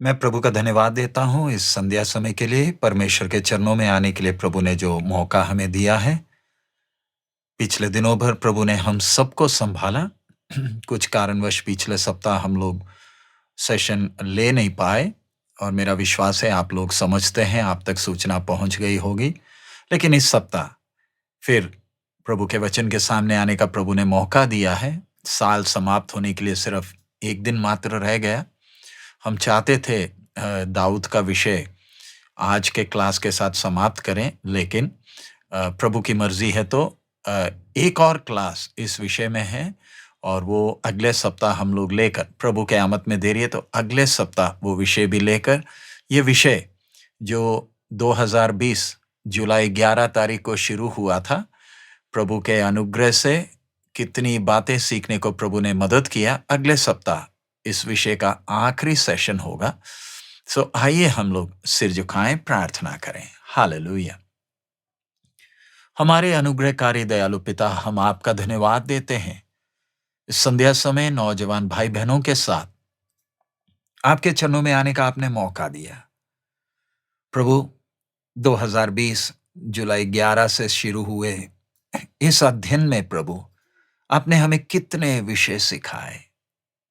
मैं प्रभु का धन्यवाद देता हूँ इस संध्या समय के लिए, परमेश्वर के चरणों में आने के लिए प्रभु ने जो मौका हमें दिया है। पिछले दिनों भर प्रभु ने हम सबको सँभाला। कुछ कारणवश पिछले सप्ताह हम लोग सेशन ले नहीं पाए और मेरा विश्वास है आप लोग समझते हैं, आप तक सूचना पहुँच गई होगी। लेकिन इस सप्ताह फिर प्रभु के वचन के सामने आने का प्रभु ने मौका दिया है। साल समाप्त होने के लिए सिर्फ 1 दिन मात्र रह गया। हम चाहते थे दाऊद का विषय आज के क्लास के साथ समाप्त करें, लेकिन प्रभु की मर्जी है तो एक और क्लास इस विषय में है और वो अगले सप्ताह हम लोग लेकर, प्रभु के आमद में देरी है तो अगले सप्ताह वो विषय भी लेकर, ये विषय जो 2020 जुलाई 11 तारीख को शुरू हुआ था, प्रभु के अनुग्रह से कितनी बातें सीखने को प्रभु ने मदद किया। अगले सप्ताह इस विषय का आखिरी सेशन होगा। सो आइए हम लोग सिर झुकाएं, प्रार्थना करें। हालेलुया। हमारे अनुग्रहकारी दयालु पिता, हम आपका धन्यवाद देते हैं इस संध्या समय नौजवान भाई बहनों के साथ आपके चरणों में आने का आपने मौका दिया। प्रभु 2020 जुलाई 11 से शुरू हुए इस अध्ययन में प्रभु आपने हमें कितने विषय सिखाए।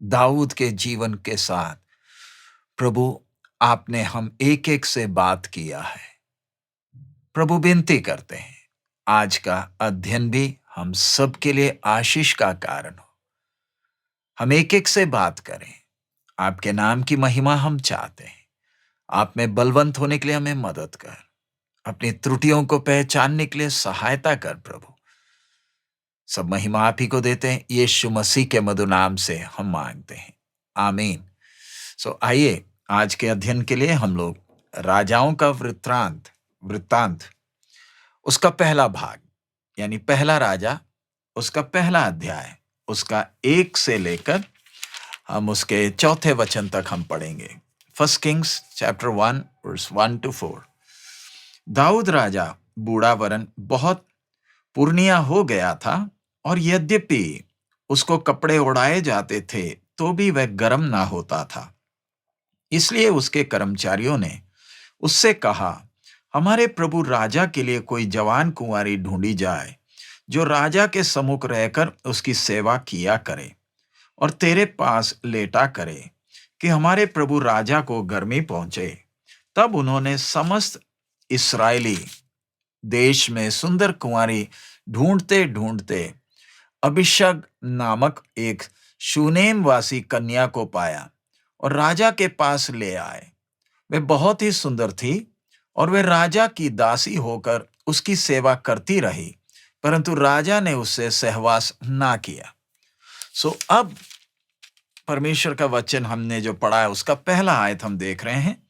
दाऊद के जीवन के साथ प्रभु आपने हम एक एक से बात किया है। प्रभु विनती करते हैं आज का अध्ययन भी हम सब के लिए आशीष का कारण हो। हम एक एक से बात करें, आपके नाम की महिमा हम चाहते हैं। आप में बलवंत होने के लिए हमें मदद कर, अपनी त्रुटियों को पहचानने के लिए सहायता कर। प्रभु सब महिमा आप ही को देते हैं, यीशु मसीह के मधुर नाम से हम मांगते हैं, आमीन। सो आइए आज के अध्ययन के लिए हम लोग राजाओं का वृत्तांत उसका पहला भाग यानी पहला राजा उसका पहला अध्याय उसका 1 से लेकर हम उसके चौथे वचन तक हम पढ़ेंगे। 1 Kings chapter 1 verse 1 to 4। Daud राजा बूढ़ा वरन बहुत पुरनिया हो गया था और यद्यपि उसको कपड़े उड़ाए जाते थे तो भी वह गर्म ना होता था। इसलिए उसके कर्मचारियों ने उससे कहा, हमारे प्रभु राजा के लिए कोई जवान कुंवारी ढूंढी जाए जो राजा के सम्मुख रहकर उसकी सेवा किया करे और तेरे पास लेटा करे कि हमारे प्रभु राजा को गर्मी पहुंचे। तब उन्होंने समस्त इस्राएली देश में सुंदर कुंवारी ढूंढते ढूंढते अभिषग नामक एक शूनेम वासी कन्या को पाया और राजा के पास ले आए। वे बहुत ही सुंदर थी और वे राजा की दासी होकर उसकी सेवा करती रही, परंतु राजा ने उससे सहवास ना किया। सो अब परमेश्वर का वचन हमने जो पढ़ा है उसका पहला आयत हम देख रहे हैं।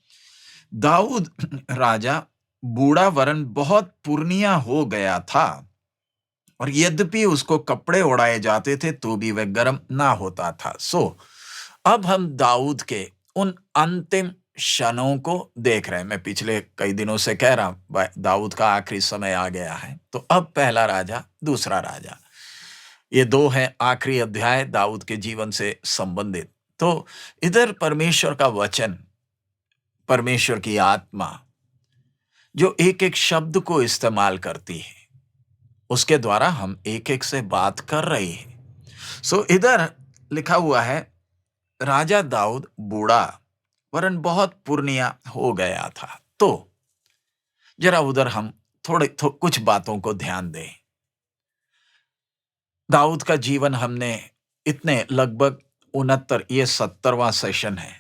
दाऊद राजा बूढ़ा वरन बहुत पुरनिया हो गया था और यद्यपि उसको कपड़े उड़ाए जाते थे तो भी वह गर्म ना होता था। सो अब हम दाऊद के उन अंतिम क्षणों को देख रहे हैं। मैं पिछले कई दिनों से कह रहा हूं दाऊद का आखिरी समय आ गया है। तो अब पहला राजा, दूसरा राजा, ये 2 हैं आखिरी अध्याय दाऊद के जीवन से संबंधित। तो इधर परमेश्वर का वचन, परमेश्वर की आत्मा जो एक एक शब्द को इस्तेमाल करती है उसके द्वारा हम एक एक से बात कर रही है। सो इधर लिखा हुआ है राजा दाऊद बूढ़ा वरन बहुत पुरनिया हो गया था। तो जरा उधर हम कुछ बातों को ध्यान दें। दाऊद का जीवन हमने इतने लगभग 69, ये 70वां सेशन है।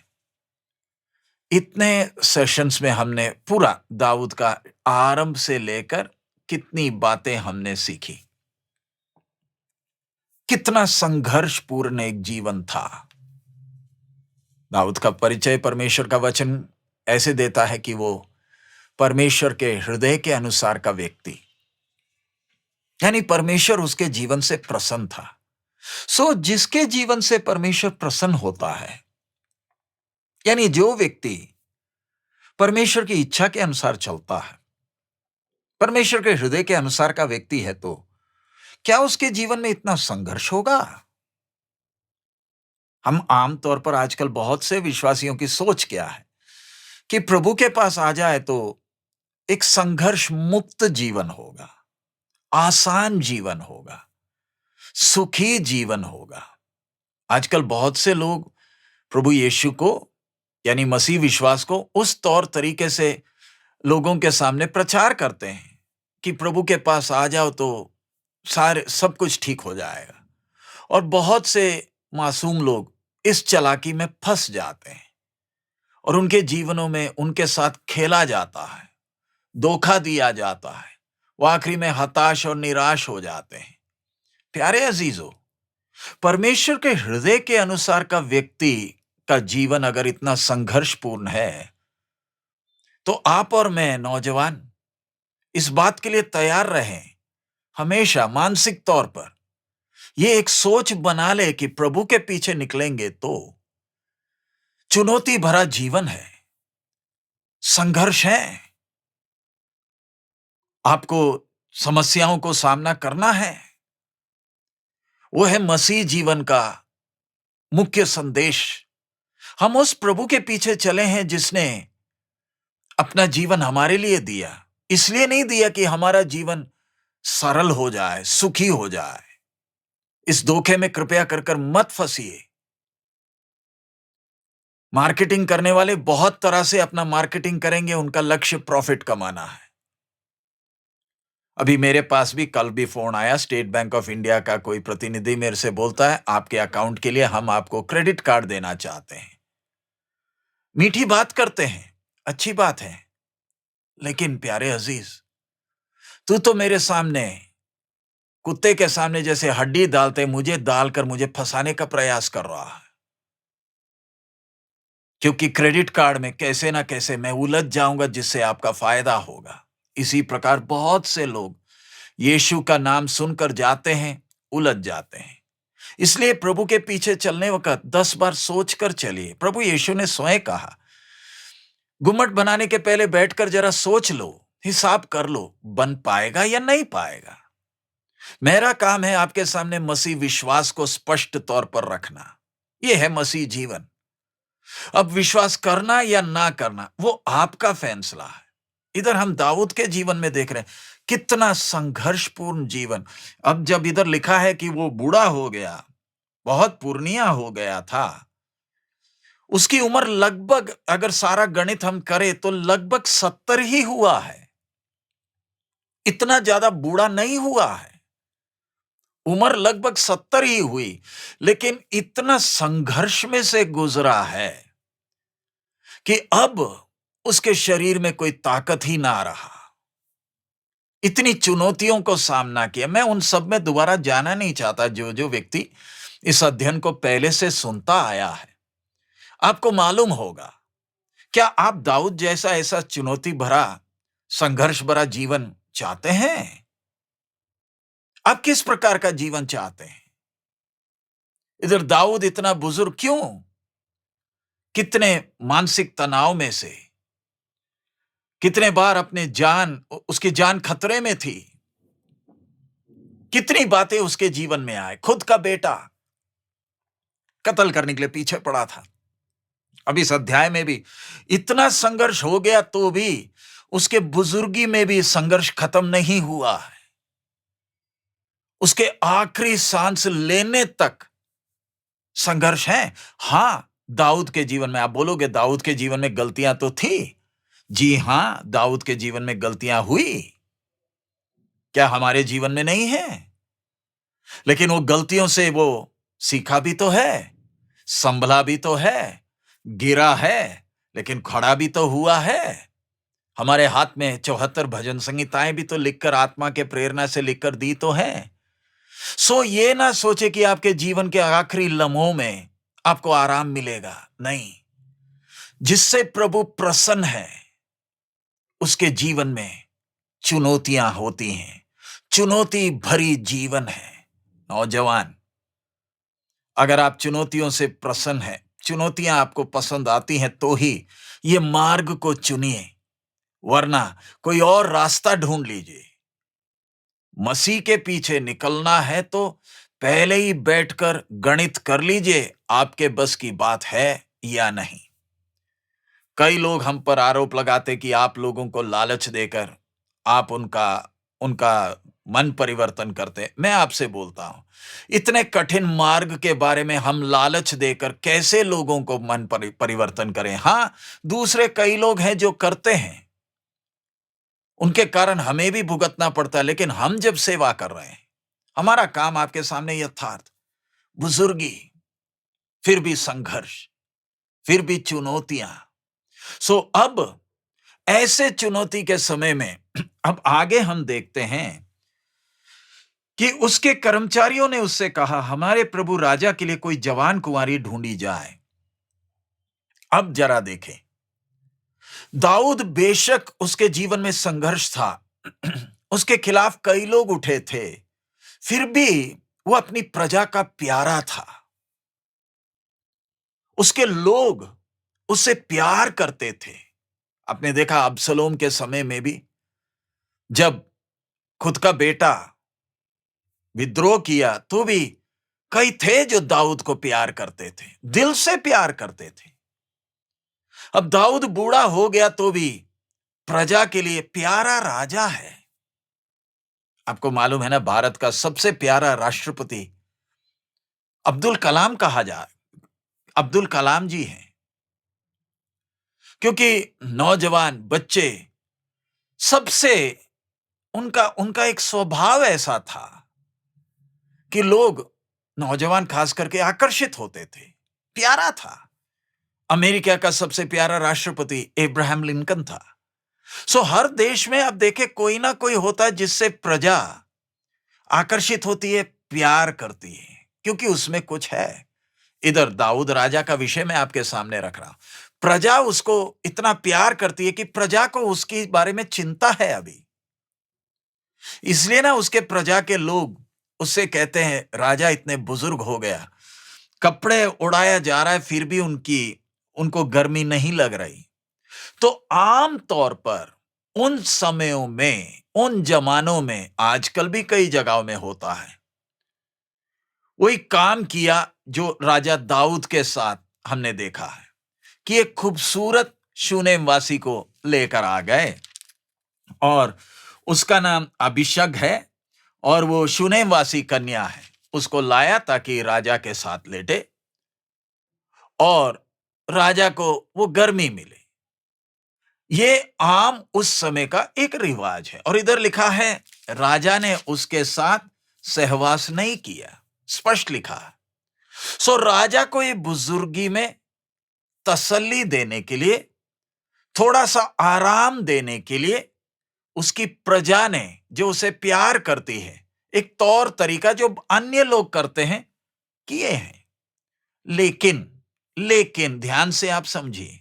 इतने सेशंस में हमने पूरा दाऊद का आरंभ से लेकर कितनी बातें हमने सीखी। कितना संघर्षपूर्ण एक जीवन था। दाऊद का परिचय परमेश्वर का वचन ऐसे देता है कि वो परमेश्वर के हृदय के अनुसार का व्यक्ति, यानी परमेश्वर उसके जीवन से प्रसन्न था। सो जिसके जीवन से परमेश्वर प्रसन्न होता है, यानी जो व्यक्ति परमेश्वर की इच्छा के अनुसार चलता है, परमेश्वर के हृदय के अनुसार का व्यक्ति है, तो क्या उसके जीवन में इतना संघर्ष होगा? हम आमतौर पर आजकल बहुत से विश्वासियों की सोच क्या है? कि प्रभु के पास आ जाए तो एक संघर्ष मुक्त जीवन होगा, आसान जीवन होगा, सुखी जीवन होगा। आजकल बहुत से लोग प्रभु यीशु को यानी मसीह विश्वास को उस तौर तरीके से लोगों के सामने प्रचार करते हैं कि प्रभु के पास आ जाओ तो सारे सब कुछ ठीक हो जाएगा। और बहुत से मासूम लोग इस चालाकी में फंस जाते हैं और उनके जीवनों में उनके साथ खेला जाता है, धोखा दिया जाता है, वो आखिरी में हताश और निराश हो जाते हैं। प्यारे अजीजों, परमेश्वर के हृदय के अनुसार का व्यक्ति का जीवन अगर इतना संघर्षपूर्ण है, तो आप और मैं नौजवान इस बात के लिए तैयार रहें, हमेशा मानसिक तौर पर ये एक सोच बना ले कि प्रभु के पीछे निकलेंगे तो चुनौती भरा जीवन है, संघर्ष है, आपको समस्याओं को सामना करना है। वो है मसीह जीवन का मुख्य संदेश। हम उस प्रभु के पीछे चले हैं जिसने अपना जीवन हमारे लिए दिया। इसलिए नहीं दिया कि हमारा जीवन सरल हो जाए, सुखी हो जाए। इस धोखे में कृपया कर मत फंसिए। मार्केटिंग करने वाले बहुत तरह से अपना मार्केटिंग करेंगे, उनका लक्ष्य प्रॉफिट कमाना है। अभी मेरे पास भी कल भी फोन आया, स्टेट बैंक ऑफ इंडिया का कोई प्रतिनिधि मेरे से बोलता है, आपके अकाउंट के लिए हम आपको क्रेडिट कार्ड देना चाहते हैं। मीठी बात करते हैं, अच्छी बात है, लेकिन प्यारे अजीज, तू तो मेरे सामने कुत्ते के सामने जैसे हड्डी डालते मुझे डालकर मुझे फंसाने का प्रयास कर रहा है, क्योंकि क्रेडिट कार्ड में कैसे ना कैसे मैं उलझ जाऊंगा जिससे आपका फायदा होगा। इसी प्रकार बहुत से लोग यीशु का नाम सुनकर जाते हैं, उलझ जाते हैं। इसलिए प्रभु के पीछे चलने वक्त 10 बार सोचकर चलिए। प्रभु यीशु ने स्वयं कहा, गुम्मट बनाने के पहले बैठकर जरा सोच लो, हिसाब कर लो, बन पाएगा या नहीं पाएगा। मेरा काम है आपके सामने मसीह विश्वास को स्पष्ट तौर पर रखना। यह है मसीह जीवन। अब विश्वास करना या ना करना वो आपका फैसला है। इधर हम दाऊद के जीवन में देख रहे हैं, कितना संघर्षपूर्ण जीवन। अब जब इधर लिखा है कि वो बूढ़ा हो गया, बहुत पुरनिया हो गया था, उसकी उम्र लगभग, अगर सारा गणित हम करें तो लगभग 70 ही हुआ है। इतना ज्यादा बूढ़ा नहीं हुआ है, उम्र लगभग 70 ही हुई, लेकिन इतना संघर्ष में से गुजरा है कि अब उसके शरीर में कोई ताकत ही ना रहा। इतनी चुनौतियों को सामना किया। मैं उन सब में दोबारा जाना नहीं चाहता। जो जो व्यक्ति इस अध्ययन को पहले से सुनता आया है, आपको मालूम होगा। क्या आप दाऊद जैसा ऐसा चुनौती भरा, संघर्ष भरा जीवन चाहते हैं? आप किस प्रकार का जीवन चाहते हैं? इधर दाऊद इतना बुजुर्ग क्यों? कितने मानसिक तनाव में से, कितने बार उसकी जान खतरे में थी, कितनी बातें उसके जीवन में आए। खुद का बेटा कत्ल करने के लिए पीछे पड़ा था। अब इस अध्याय में भी इतना संघर्ष हो गया तो भी उसके बुजुर्गी में भी संघर्ष खत्म नहीं हुआ है। उसके आखिरी सांस लेने तक संघर्ष है। हां, दाऊद के जीवन में, आप बोलोगे दाऊद के जीवन में गलतियां तो थी। जी हां, दाऊद के जीवन में गलतियां हुई। क्या हमारे जीवन में नहीं है? लेकिन वो गलतियों से वो सीखा भी तो है, संभला भी तो है, गिरा है, लेकिन खड़ा भी तो हुआ है। हमारे हाथ में 74 भजन संहिताएं भी तो लिखकर, आत्मा के प्रेरणा से लिखकर दी तो हैं। सो ये ना सोचे कि आपके जीवन के आखिरी लम्हों में आपको आराम मिलेगा। नहीं, जिससे प्रभु प्रसन्न है उसके जीवन में चुनौतियां होती हैं। चुनौती भरी जीवन है। नौजवान, अगर आप चुनौतियों से प्रसन्न हैं, चुनौतियां आपको पसंद आती हैं, तो ही ये मार्ग को चुनिए, वरना कोई और रास्ता ढूंढ लीजिए। मसीह के पीछे निकलना है तो पहले ही बैठकर गणित कर लीजिए, आपके बस की बात है या नहीं। कई लोग हम पर आरोप लगाते कि आप लोगों को लालच देकर आप उनका उनका मन परिवर्तन करते। मैं आपसे बोलता हूं, इतने कठिन मार्ग के बारे में हम लालच देकर कैसे लोगों को मन परिवर्तन करें? हां, दूसरे कई लोग हैं जो करते हैं, उनके कारण हमें भी भुगतना पड़ता है, लेकिन हम जब सेवा कर रहे हैं, हमारा काम आपके सामने यथार्थ, बुजुर्गी, फिर भी संघर्ष, फिर भी चुनौतियां। सो अब ऐसे चुनौती के समय में अब आगे हम देखते हैं कि उसके कर्मचारियों ने उससे कहा, हमारे प्रभु राजा के लिए कोई जवान कुंवारी ढूंढी जाए। अब जरा देखें, दाऊद बेशक उसके जीवन में संघर्ष था, उसके खिलाफ कई लोग उठे थे, फिर भी वो अपनी प्रजा का प्यारा था। उसके लोग उससे प्यार करते थे। आपने देखा अब्सलोम के समय में भी, जब खुद का बेटा विद्रोह किया, तो भी कई थे जो दाऊद को प्यार करते थे, दिल से प्यार करते थे। अब दाऊद बूढ़ा हो गया तो भी प्रजा के लिए प्यारा राजा है। आपको मालूम है ना, भारत का सबसे प्यारा राष्ट्रपति अब्दुल कलाम कहा जा अब्दुल कलाम जी हैं, क्योंकि नौजवान बच्चे सबसे उनका उनका एक स्वभाव ऐसा था कि लोग, नौजवान खास करके, आकर्षित होते थे, प्यारा था। अमेरिका का सबसे प्यारा राष्ट्रपति अब्राहम लिंकन था। सो हर देश में अब देखे कोई ना कोई होता है जिससे प्रजा आकर्षित होती है, प्यार करती है, क्योंकि उसमें कुछ है। इधर दाऊद राजा का विषय मैं आपके सामने रख रहा हूं। प्रजा उसको इतना प्यार करती है कि प्रजा को उसके बारे में चिंता है अभी, इसलिए ना उसके प्रजा के लोग उससे कहते हैं, राजा इतने बुजुर्ग हो गया, कपड़े उड़ाया जा रहा है, फिर भी उनको गर्मी नहीं लग रही। तो आम तौर पर उन समयों में, उन जमानों में, आजकल भी कई जगहों में होता है, वही काम किया जो राजा दाऊद के साथ हमने देखा है कि एक खूबसूरत शूनेम वासी को लेकर आ गए, और उसका नाम अभिषग है, और वो शूनेम वासी कन्या है। उसको लाया ताकि राजा के साथ लेटे और राजा को वो गर्मी मिले। ये आम उस समय का एक रिवाज है। और इधर लिखा है, राजा ने उसके साथ सहवास नहीं किया, स्पष्ट लिखा है। सो राजा को ये बुजुर्गी में तसल्ली देने के लिए, थोड़ा सा आराम देने के लिए, उसकी प्रजा ने, जो उसे प्यार करती है, एक तौर तरीका जो अन्य लोग करते हैं, किए हैं। लेकिन लेकिन ध्यान से आप समझिए,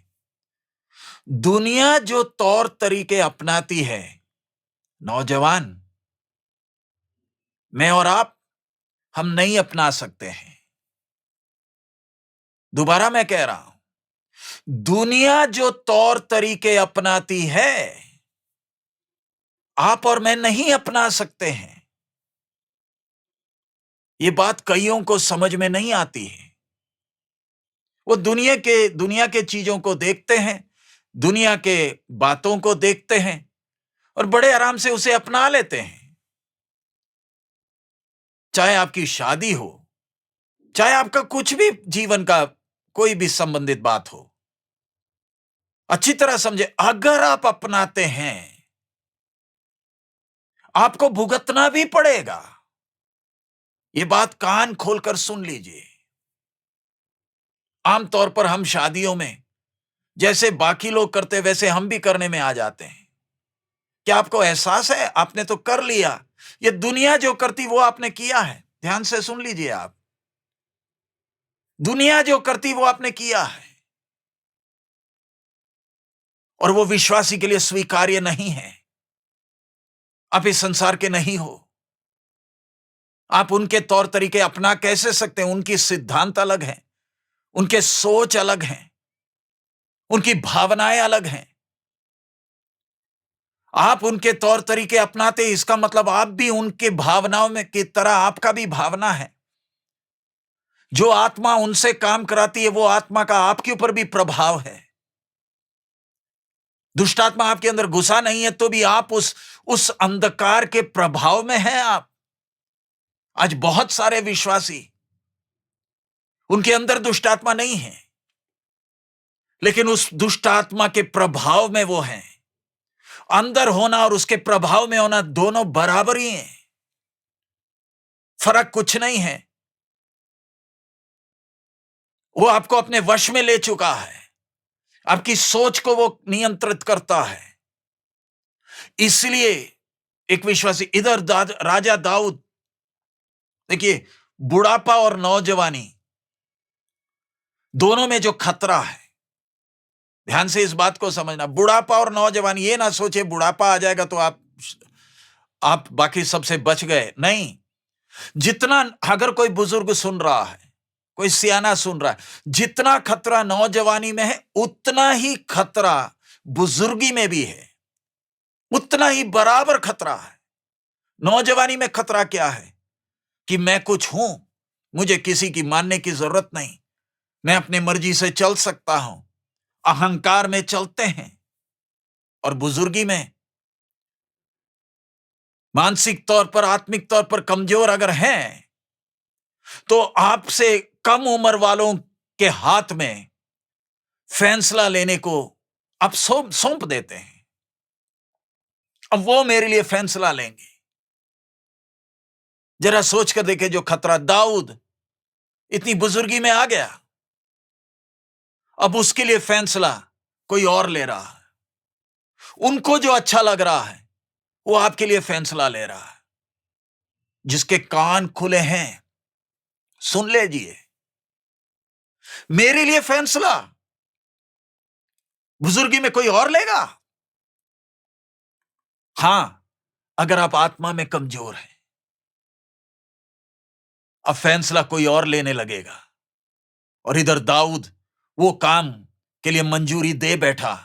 दुनिया जो तौर तरीके अपनाती है, नौजवान, मैं और आप, हम नहीं अपना सकते हैं। दोबारा मैं कह रहा हूं, दुनिया जो तौर तरीके अपनाती है, आप और मैं नहीं अपना सकते हैं। ये बात कईयों को समझ में नहीं आती है। वो दुनिया के चीजों को देखते हैं, दुनिया के बातों को देखते हैं, और बड़े आराम से उसे अपना लेते हैं। चाहे आपकी शादी हो, चाहे आपका कुछ भी जीवन का कोई भी संबंधित बात हो, अच्छी तरह समझे, अगर आप अपनाते हैं, आपको भुगतना भी पड़ेगा। ये बात कान खोलकर सुन लीजिए। आमतौर पर हम शादियों में जैसे बाकी लोग करते वैसे हम भी करने में आ जाते हैं। क्या आपको एहसास है? आपने तो कर लिया। ये दुनिया जो करती वो आपने किया है। ध्यान से सुन लीजिए आप। दुनिया जो करती वो आपने किया है, और वो विश्वासी के लिए स्वीकार्य नहीं है। आप इस संसार के नहीं हो। आप उनके तौर तरीके अपना कैसे सकते हैं? उनकी सिद्धांत अलग हैं, उनके सोच अलग हैं, उनकी भावनाएं अलग हैं। आप उनके तौर तरीके अपनाते, इसका मतलब आप भी उनके भावनाओं में की तरह, आपका भी भावना है। जो आत्मा उनसे काम कराती है, वो आत्मा का आपके ऊपर भी प्रभाव है। दुष्ट आत्मा आपके अंदर घुसा नहीं है तो भी आप उस अंधकार के प्रभाव में हैं आप। आज बहुत सारे विश्वासी, उनके अंदर दुष्ट आत्मा नहीं है, लेकिन उस दुष्ट आत्मा के प्रभाव में वो हैं। अंदर होना और उसके प्रभाव में होना दोनों बराबर ही हैं, फर्क कुछ नहीं है। वो आपको अपने वश में ले चुका है, आपकी सोच को वो नियंत्रित करता है। इसलिए एक विश्वासी इधर राजा दाऊद, देखिए, बुढ़ापा और नौजवानी दोनों में जो खतरा है, ध्यान से इस बात को समझना। बुढ़ापा और नौजवानी, ये ना सोचे बुढ़ापा आ जाएगा तो आप बाकी सबसे बच गए, नहीं। जितना, अगर कोई बुजुर्ग सुन रहा है, कोई सियाना सुन रहा है, जितना खतरा नौजवानी में है उतना ही खतरा बुजुर्गी में भी है, उतना ही बराबर खतरा है। नौजवानी में खतरा क्या है कि मैं कुछ हूं, मुझे किसी की मानने की जरूरत नहीं, मैं अपनी मर्जी से चल सकता हूं, अहंकार में चलते हैं। और बुजुर्गी में मानसिक तौर पर, आत्मिक तौर पर कमजोर अगर हैं, तो आपसे कम उम्र वालों के हाथ में फैसला लेने को आप सौंप देते हैं। अब वो मेरे लिए फैसला लेंगे। जरा सोच कर देखे जो खतरा, दाऊद इतनी बुजुर्गी में आ गया, अब उसके लिए फैसला कोई और ले रहा है। उनको जो अच्छा लग रहा है वो आपके लिए फैसला ले रहा है। जिसके कान खुले हैं सुन लीजिए, मेरे लिए फैसला बुजुर्गी में कोई और लेगा। हां, अगर आप आत्मा में कमजोर हैं, अब फैसला कोई और लेने लगेगा। और इधर दाऊद वो काम के लिए मंजूरी दे बैठा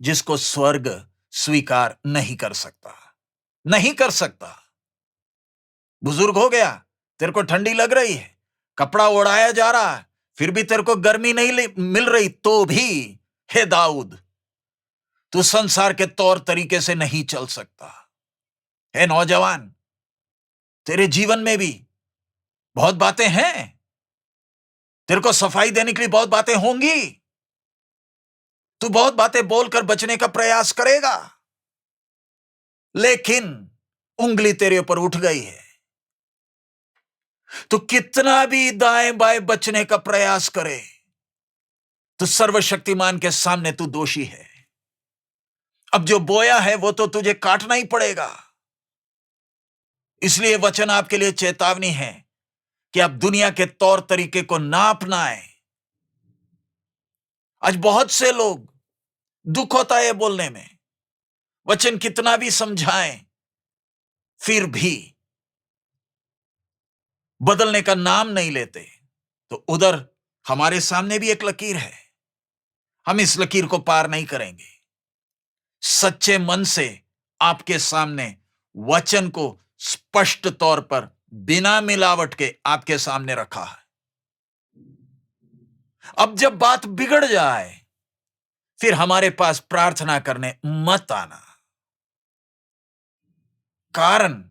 जिसको स्वर्ग स्वीकार नहीं कर सकता, नहीं कर सकता। बुजुर्ग हो गया, तेरे को ठंडी लग रही है, कपड़ा ओढ़ाया जा रहा है, फिर भी तेरे को गर्मी नहीं मिल रही, तो भी हे दाऊद, तू संसार के तौर तरीके से नहीं चल सकता। हे नौजवान, तेरे जीवन में भी बहुत बातें हैं, तेरे को सफाई देने के लिए बहुत बातें होंगी, तू बहुत बातें बोलकर बचने का प्रयास करेगा, लेकिन उंगली तेरे ऊपर उठ गई है। तो कितना भी दाएं बाएं बचने का प्रयास करे, तो सर्वशक्तिमान के सामने तू दोषी है। अब जो बोया है वो तो तुझे काटना ही पड़ेगा। इसलिए वचन आपके लिए चेतावनी है कि आप दुनिया के तौर तरीके को ना अपनाएं। आज बहुत से लोग, दुख होता है बोलने में, वचन कितना भी समझाएं फिर भी बदलने का नाम नहीं लेते। तो उधर हमारे सामने भी एक लकीर है, हम इस लकीर को पार नहीं करेंगे। सच्चे मन से आपके सामने वचन को स्पष्ट तौर पर बिना मिलावट के आपके सामने रखा है। अब जब बात बिगड़ जाए फिर हमारे पास प्रार्थना करने मत आना, कारण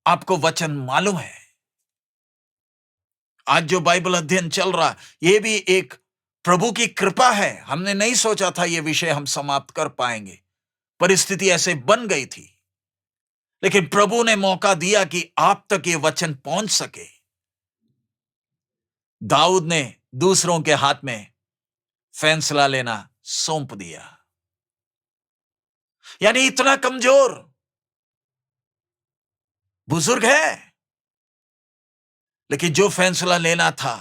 आपको वचन मालूम है। आज जो बाइबल अध्ययन चल रहा, यह भी एक प्रभु की कृपा है। हमने नहीं सोचा था यह विषय हम समाप्त कर पाएंगे, परिस्थिति ऐसे बन गई थी, लेकिन प्रभु ने मौका दिया कि आप तक यह वचन पहुंच सके। दाऊद ने दूसरों के हाथ में फैसला लेना सौंप दिया, यानी इतना कमजोर बुजुर्ग है, लेकिन जो फैसला लेना था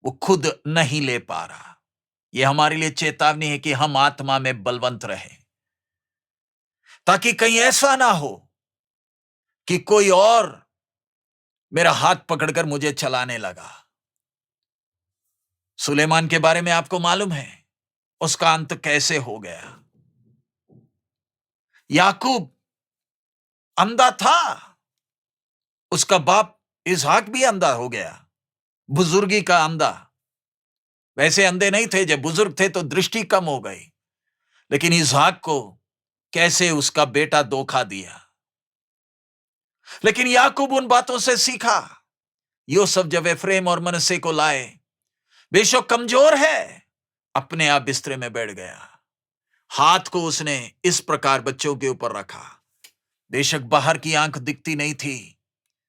वो खुद नहीं ले पा रहा। यह हमारे लिए चेतावनी है कि हम आत्मा में बलवंत रहें, ताकि कहीं ऐसा ना हो कि कोई और मेरा हाथ पकड़कर मुझे चलाने लगा। सुलेमान के बारे में आपको मालूम है उसका अंत कैसे हो गया। याकूब अंधा था, उसका बाप इसहाक भी अंधा हो गया, बुजुर्गी का अंधा। वैसे अंधे नहीं थे, जब बुजुर्ग थे तो दृष्टि कम हो गई, लेकिन इसहाक को कैसे उसका बेटा धोखा दिया। लेकिन याकूब उन बातों से सीखा। यूसुफ जब एफ्रेम और मनश्शे को लाए, बेशक कमजोर है, अपने आप बिस्तरे में बैठ गया। हाथ को उसने इस प्रकार बच्चों के ऊपर रखा। बेशक बाहर की आंख दिखती नहीं थी,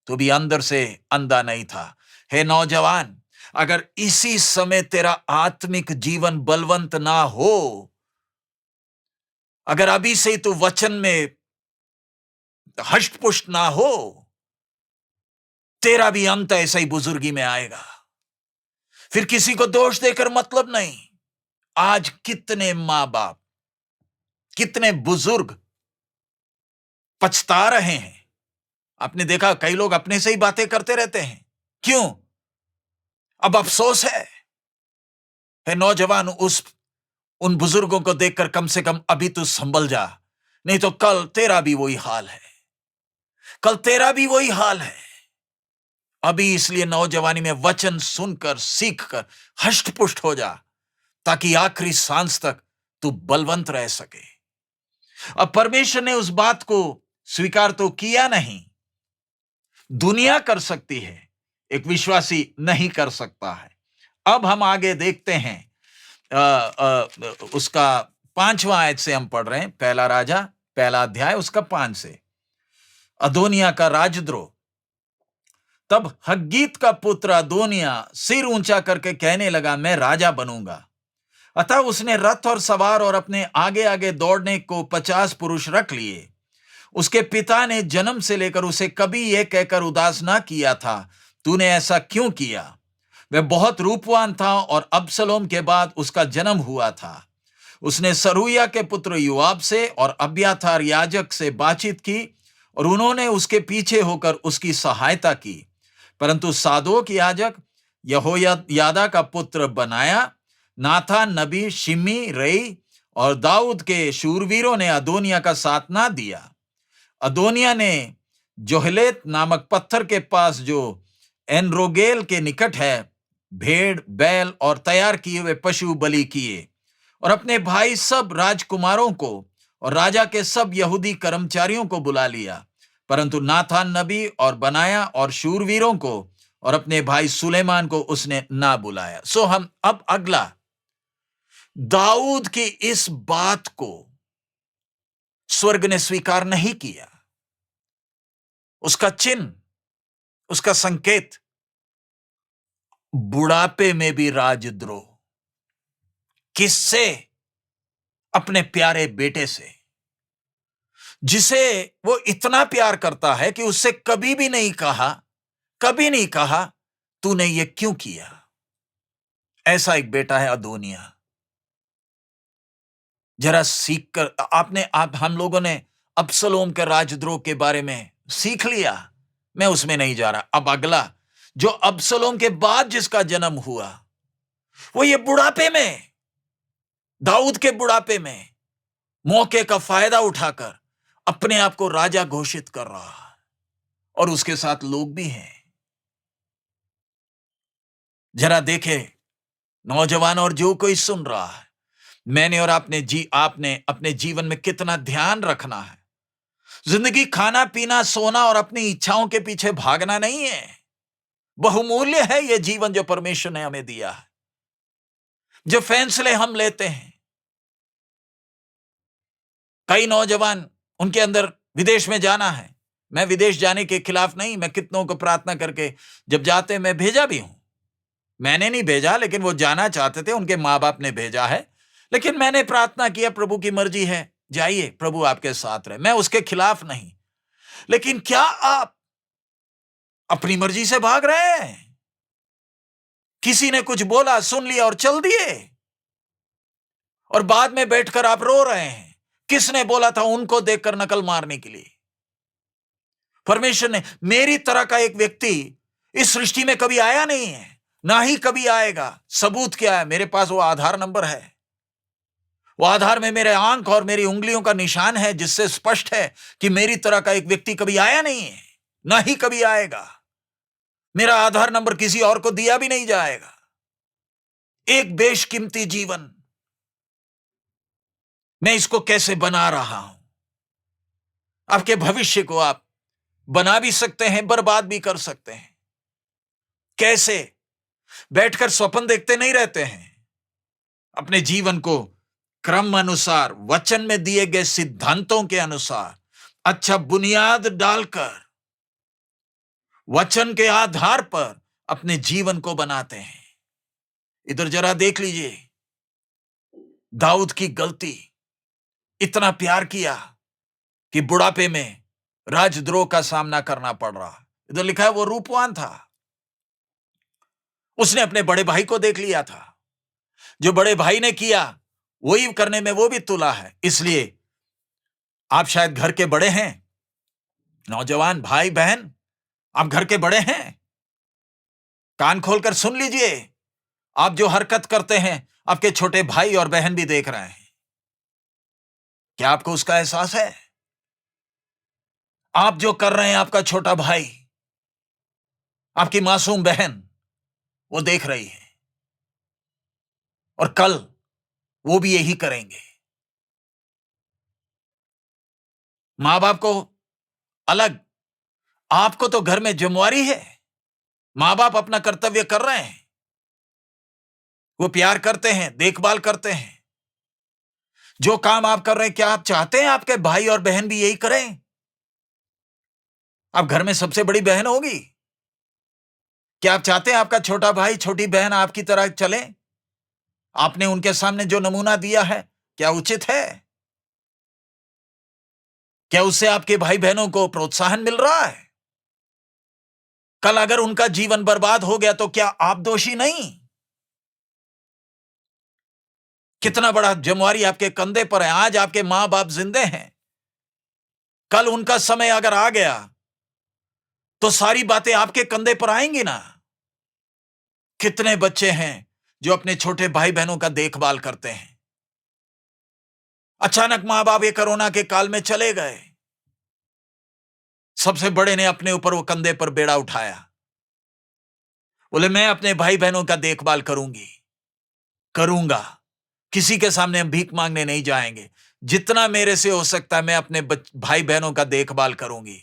तो भी अंदर से अंधा नहीं था। हे नौजवान, अगर इसी समय तेरा आत्मिक जीवन बलवंत ना हो, अगर अभी से तू वचन में हष्टपुष्ट ना हो, तेरा भी अंत ऐसा ही बुजुर्गी में आएगा। फिर किसी को दोष देकर मतलब नहीं। आज कितने मां बाप, कितने बुजुर्ग पछता रहे हैं। आपने देखा कई लोग अपने से ही बातें करते रहते हैं। क्यों? अब अफसोस है। हे नौजवान, उन बुजुर्गों को देखकर कम से कम अभी तू संभल जा, नहीं तो कल तेरा भी वही हाल है। कल तेरा भी वही हाल है। अभी इसलिए नौजवानी में वचन सुनकर, सीखकर हष्टपुष्ट हो जा, ताकि आखिरी सांस तक तू बलवंत रह सके। अब परमेश्वर ने उस बात को स्वीकार तो किया नहीं। दुनिया कर सकती है, एक विश्वासी नहीं कर सकता है। अब हम आगे देखते हैं, उसका 5वां आयत से हम पढ़ रहे हैं। पहला राजा, पहला अध्याय, उसका 5 से। अदोनिया का राजद्रोह। तब हग्गीत का पुत्र अदोनिया सिर ऊंचा करके कहने लगा, मैं राजा बनूंगा। अतः उसने रथ और सवार और अपने आगे आगे दौड़ने को 50 पुरुष रख लिए। उसके पिता ने जन्म से लेकर उसे कभी यह कहकर उदास ना किया था, तूने ऐसा क्यों किया। वह बहुत रूपवान था और अबसलोम के बाद उसका जन्म हुआ था। उसने सरूया के पुत्र योआब से और अब्याथार याजक से बातचीत की और उन्होंने उसके पीछे होकर उसकी सहायता की। परंतु सादोक याजक, यहोयादा का पुत्र बनाया, नाथान नबी, शिमी, रई और दाऊद के शूरवीरों ने अदोनिया का साथ ना दिया। अदोनिया ने जोहलेत नामक पत्थर के पास, जो एनरोगेल के निकट है, भेड़, बैल और तैयार किए हुए पशु बलि किए और अपने भाई सब राजकुमारों को और राजा के सब यहूदी कर्मचारियों को बुला लिया। परंतु नाथान नबी और बनाया और शूरवीरों को और अपने भाई सुलेमान को उसने ना बुलाया। सो हम अब अगला, दाऊद की इस बात को स्वर्ग ने स्वीकार नहीं किया। उसका चिन्ह, उसका संकेत, बुढ़ापे में भी राजद्रोह। किससे? अपने प्यारे बेटे से, जिसे वो इतना प्यार करता है कि उससे कभी भी नहीं कहा, कभी नहीं कहा, तूने ये क्यों किया। ऐसा एक बेटा है अदोनिया। जरा सीख कर हम लोगों ने अबसलोम के राजद्रोह के बारे में सीख लिया, मैं उसमें नहीं जा रहा। अब अगला, जो अबसलोम के बाद जिसका जन्म हुआ, वो ये बुढ़ापे में, दाऊद के बुढ़ापे में मौके का फायदा उठाकर अपने आप को राजा घोषित कर रहा है। और उसके साथ लोग भी हैं। जरा देखे नौजवान और जो कोई सुन रहा है, मैंने और आपने अपने जीवन में कितना ध्यान रखना है। जिंदगी खाना पीना सोना और अपनी इच्छाओं के पीछे भागना नहीं है। बहुमूल्य है यह जीवन जो परमेश्वर ने हमें दिया है। जो फैसले हम लेते हैं, कई नौजवान, उनके अंदर विदेश में जाना है। मैं विदेश जाने के खिलाफ नहीं, मैं कितनों को प्रार्थना करके जब जाते मैं भेजा भी हूं। मैंने नहीं भेजा, लेकिन वो जाना चाहते थे, उनके माँ बाप ने भेजा है। लेकिन मैंने प्रार्थना किया, प्रभु की मर्जी है, जाइए, प्रभु आपके साथ रहे। मैं उसके खिलाफ नहीं। लेकिन क्या आप अपनी मर्जी से भाग रहे हैं? किसी ने कुछ बोला, सुन लिया और चल दिए, और बाद में बैठकर आप रो रहे हैं। किसने बोला था उनको देखकर नकल मारने के लिए? परमेश्वर ने, मेरी तरह का एक व्यक्ति इस सृष्टि में कभी आया नहीं है, ना ही कभी आएगा। सबूत क्या है? मेरे पास वो आधार नंबर है। वो आधार में मेरे आंख और मेरी उंगलियों का निशान है, जिससे स्पष्ट है कि मेरी तरह का एक व्यक्ति कभी आया नहीं है, ना ही कभी आएगा। मेरा आधार नंबर किसी और को दिया भी नहीं जाएगा। एक बेशकीमती जीवन मैं इसको कैसे बना रहा हूं। आपके भविष्य को आप बना भी सकते हैं, बर्बाद भी कर सकते हैं। कैसे? बैठकर स्वप्न देखते नहीं रहते हैं। अपने जीवन को क्रम अनुसार, वचन में दिए गए सिद्धांतों के अनुसार अच्छा बुनियाद डालकर, वचन के आधार पर अपने जीवन को बनाते हैं। इधर जरा देख लीजिए, दाऊद की गलती, इतना प्यार किया कि बुढ़ापे में राजद्रोह का सामना करना पड़ रहा। इधर लिखा है वो रूपवान था, उसने अपने बड़े भाई को देख लिया था। जो बड़े भाई ने किया वही करने में वो भी तुला है। इसलिए आप शायद घर के बड़े हैं, नौजवान भाई बहन, आप घर के बड़े हैं, कान खोलकर सुन लीजिए। आप जो हरकत करते हैं आपके छोटे भाई और बहन भी देख रहे हैं। क्या आपको उसका एहसास है? आप जो कर रहे हैं आपका छोटा भाई, आपकी मासूम बहन वो देख रही है, और कल वो भी यही करेंगे। मां बाप को अलग, आपको तो घर में जिम्मेवारी है। मां बाप अपना कर्तव्य कर रहे हैं, वो प्यार करते हैं, देखभाल करते हैं। जो काम आप कर रहे हैं, क्या आप चाहते हैं आपके भाई और बहन भी यही करें? आप घर में सबसे बड़ी बहन होगी, क्या आप चाहते हैं आपका छोटा भाई छोटी बहन आपकी तरह चले? आपने उनके सामने जो नमूना दिया है, क्या उचित है? क्या उससे आपके भाई बहनों को प्रोत्साहन मिल रहा है? कल अगर उनका जीवन बर्बाद हो गया तो क्या आप दोषी नहीं? कितना बड़ा जिम्मेवारी आपके कंधे पर है। आज आपके मां बाप जिंदे हैं, कल उनका समय अगर आ गया तो सारी बातें आपके कंधे पर आएंगी ना। कितने बच्चे हैं जो अपने छोटे भाई बहनों का देखभाल करते हैं। अचानक मां बाप ये कोरोना के काल में चले गए, सबसे बड़े ने अपने ऊपर वो कंधे पर बेड़ा उठाया, बोले मैं अपने भाई बहनों का देखभाल करूंगा, किसी के सामने हम भीख मांगने नहीं जाएंगे। जितना मेरे से हो सकता है मैं अपने भाई बहनों का देखभाल करूंगी।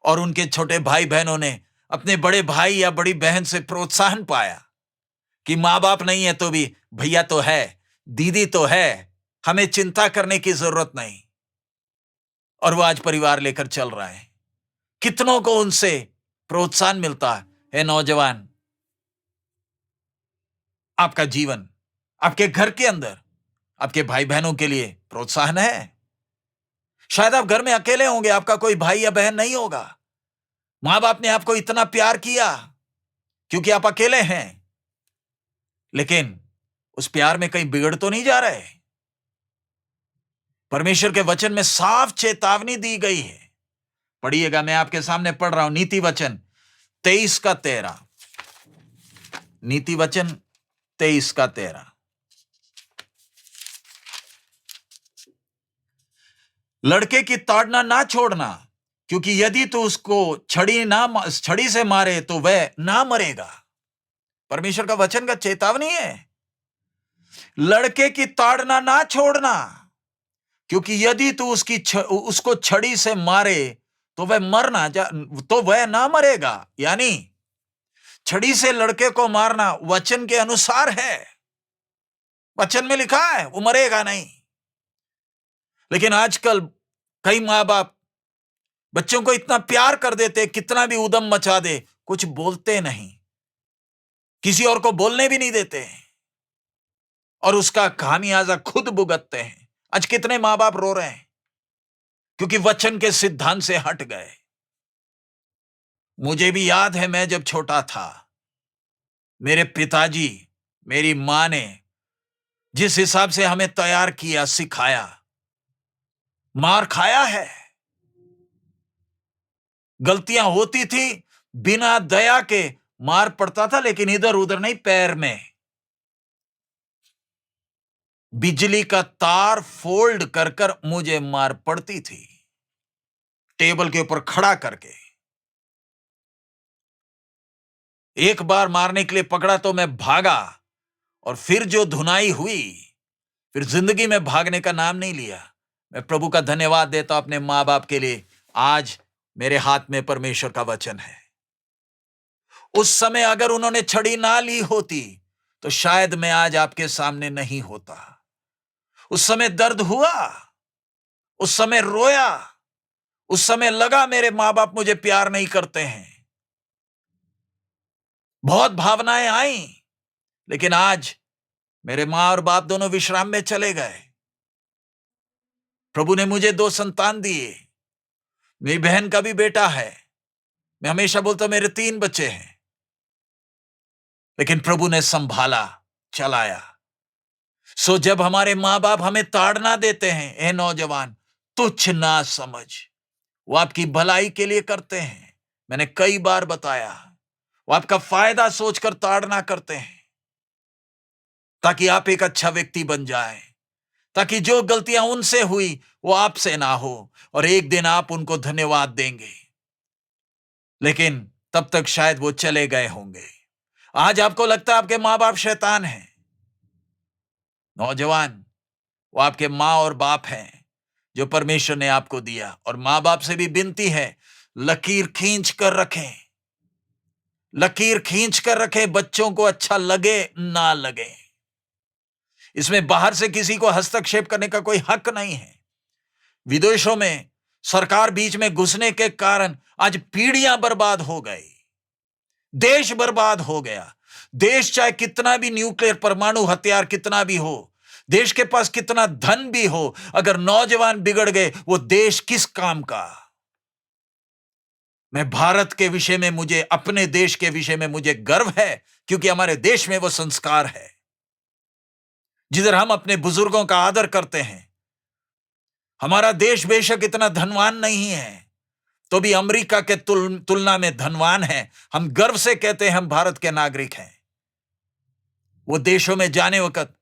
और उनके छोटे भाई बहनों ने अपने बड़े भाई या बड़ी बहन से प्रोत्साहन पाया कि मां बाप नहीं है तो भी भैया तो है, दीदी तो है, हमें चिंता करने की जरूरत नहीं। और वो आज परिवार लेकर चल रहा है। कितनों को उनसे प्रोत्साहन मिलता है। नौजवान, आपका जीवन आपके घर के अंदर आपके भाई बहनों के लिए प्रोत्साहन है। शायद आप घर में अकेले होंगे, आपका कोई भाई या बहन नहीं होगा। मां बाप ने आपको इतना प्यार किया क्योंकि आप अकेले हैं, लेकिन उस प्यार में कहीं बिगड़ तो नहीं जा रहे। परमेश्वर के वचन में साफ चेतावनी दी गई है। पढ़िएगा, मैं आपके सामने पढ़ रहा हूं, नीति वचन 23 का 13। नीति वचन 23 का 13। लड़के की ताड़ना ना छोड़ना, क्योंकि यदि तू उसको छड़ी से मारे तो वह ना मरेगा। परमेश्वर का वचन का चेतावनी है। लड़के की ताड़ना ना छोड़ना, क्योंकि यदि तू उसको छड़ी से मारे तो वह ना मरेगा। यानी छड़ी से लड़के को मारना वचन के अनुसार है, वचन में लिखा है वो मरेगा नहीं। लेकिन आजकल कई मां बाप बच्चों को इतना प्यार कर देते, कितना भी उदम मचा दे कुछ बोलते नहीं, किसी और को बोलने भी नहीं देते, और उसका खामियाजा खुद भुगतते हैं। आज कितने मां बाप रो रहे हैं क्योंकि वचन के सिद्धांत से हट गए। मुझे भी याद है, मैं जब छोटा था, मेरे पिताजी, मेरी मां ने जिस हिसाब से हमें तैयार किया, सिखाया, मार खाया है, गलतियां होती थी, बिना दया के मार पड़ता था, लेकिन इधर उधर नहीं, पैर में। बिजली का तार फोल्ड कर कर मुझे मार पड़ती थी, टेबल के ऊपर खड़ा करके। एक बार मारने के लिए पकड़ा तो मैं भागा, और फिर जो धुनाई हुई, फिर जिंदगी में भागने का नाम नहीं लिया। मैं प्रभु का धन्यवाद देता हूं अपने माँ बाप के लिए। आज मेरे हाथ में परमेश्वर का वचन है। उस समय अगर उन्होंने छड़ी ना ली होती तो शायद मैं आज आपके सामने नहीं होता। उस समय दर्द हुआ, उस समय रोया, उस समय लगा मेरे माँ बाप मुझे प्यार नहीं करते हैं, बहुत भावनाएं आई, लेकिन आज मेरे माँ और बाप दोनों विश्राम में चले गए। प्रभु ने मुझे 2 संतान दिए, मेरी बहन का भी बेटा है। मैं हमेशा बोलता हूं मेरे 3 बच्चे हैं, लेकिन प्रभु ने संभाला, चलाया। सो जब हमारे माँ बाप हमें ताड़ना देते हैं, ए नौजवान, तुच्छ ना समझ, वो आपकी भलाई के लिए करते हैं। मैंने कई बार बताया, वो आपका फायदा सोचकर ताड़ना करते हैं ताकि आप एक अच्छा व्यक्ति बन जाए, ताकि जो गलतियां उनसे हुई वो आपसे ना हो और एक दिन आप उनको धन्यवाद देंगे। लेकिन तब तक शायद वो चले गए होंगे। आज आपको लगता है आपके माँ बाप शैतान हैं। नौजवान, वो आपके माँ और बाप हैं जो परमेश्वर ने आपको दिया। और माँ बाप से भी विनती है, लकीर खींच कर रखें, लकीर खींच कर रखें, बच्चों को अच्छा लगे ना लगे। इसमें बाहर से किसी को हस्तक्षेप करने का कोई हक नहीं है। विदेशों में सरकार बीच में घुसने के कारण आज पीढ़ियां बर्बाद हो गई, देश बर्बाद हो गया। देश चाहे कितना भी न्यूक्लियर परमाणु हथियार कितना भी हो, देश के पास कितना धन भी हो, अगर नौजवान बिगड़ गए वो देश किस काम का। मैं भारत के विषय में, मुझे अपने देश के विषय में मुझे गर्व है, क्योंकि हमारे देश में वो संस्कार है जिधर हम अपने बुजुर्गों का आदर करते हैं। हमारा देश बेशक इतना धनवान नहीं है, तो भी अमेरिका के तुलना में धनवान है। हम गर्व से कहते हैं हम भारत के नागरिक हैं। वो देशों में जाने वक्त,